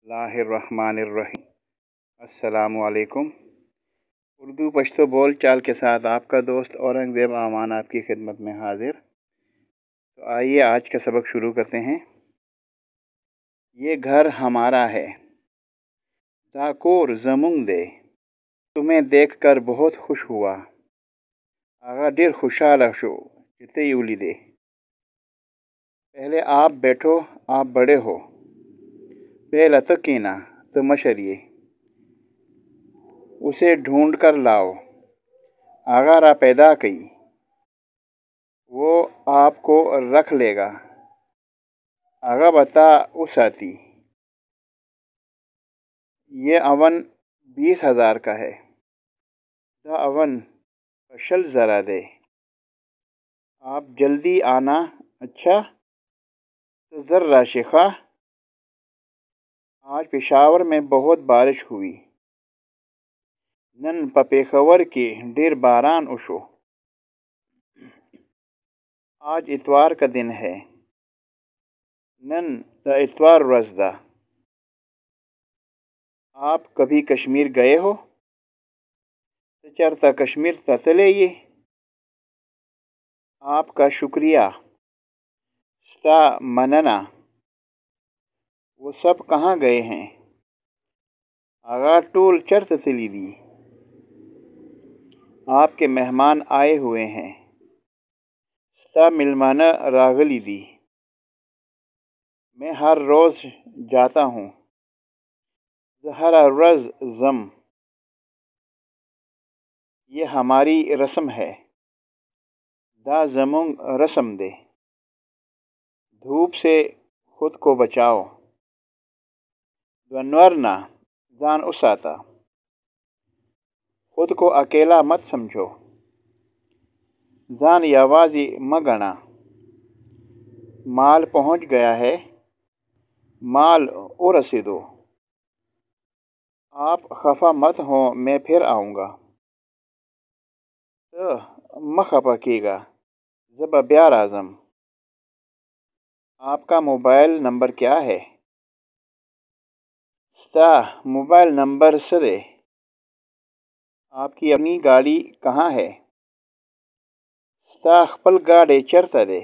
اللہ الرحمن الرحیم۔ السلام علیکم۔ اردو پشتو بول چال کے ساتھ آپ کا دوست اورنگزیب امان آپ کی خدمت میں حاضر۔ تو آئیے آج کا سبق شروع کرتے ہیں۔ یہ گھر ہمارا ہے، ذاکور زمونگ دے، تمہیں دیکھ کر بہت خوش ہوا، آغا ڈیر خوشحال شو جتے یولی دے۔ پہلے آپ بیٹھو، آپ بڑے ہو، پہلا تکینا تو مشریے، اسے ڈھونڈ کر لاؤ، آغا را پیدا کی، وہ آپ کو رکھ لے گا، آغا بتا اساتی۔ یہ اون 20,000 کا ہے، دا اون پشل ذرا دے، آپ جلدی آنا، اچھا تو ذرا شیخا۔ آج پشاور میں بہت بارش ہوئی، نن پپیخور کی ڈیر باران اوشو۔ آج اتوار کا دن ہے، نن دا اتوار رزدہ۔ آپ کبھی کشمیر گئے ہو؟ چرتا کشمیر تتلے یہ۔ آپ کا شکریہ، ستا مننا۔ وہ سب کہاں گئے ہیں؟ آغا ٹول چرت تلی دی۔ آپ کے مہمان آئے ہوئے ہیں، ستا ملمانہ راغلی دی۔ میں ہر روز جاتا ہوں، ہر روز زم۔ یہ ہماری رسم ہے، دا زمونگ رسم دے۔ دھوپ سے خود کو بچاؤ، دونورنا زان اساتا۔ خود کو اکیلا مت سمجھو، زان یوازی مگنا۔ مال پہنچ گیا ہے، مال اور رسیدو۔ آپ خفا مت ہوں، میں پھر آؤں گا۔ مخفا کی گا، زبا بیار اعظم۔ آپ کا موبائل نمبر کیا ہے؟ ستا موبائل نمبر سدے۔ آپ کی اپنی گاڑی کہاں ہے؟ ستا خپل گاڑی چرتا دے۔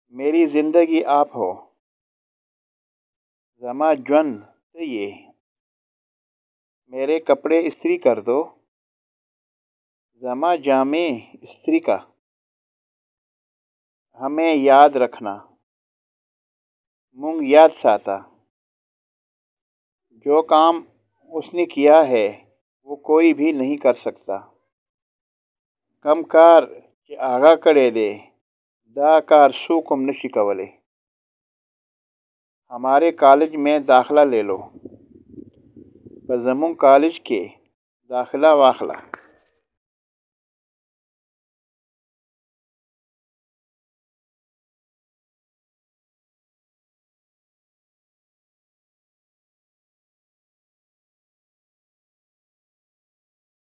میری زندگی آپ ہو، زما جون تیے۔ میرے کپڑے استری کر دو، زما جامے استری کا۔ ہمیں یاد رکھنا، مونگ یاد ساتا۔ جو کام اس نے کیا ہے وہ کوئی بھی نہیں کر سکتا۔ کم کار چے آغا کڑے دے، دا کار سوکم نشی کولے۔ ہمارے کالج میں داخلہ لے لو، زمونگ کالج کے داخلہ واخلہ۔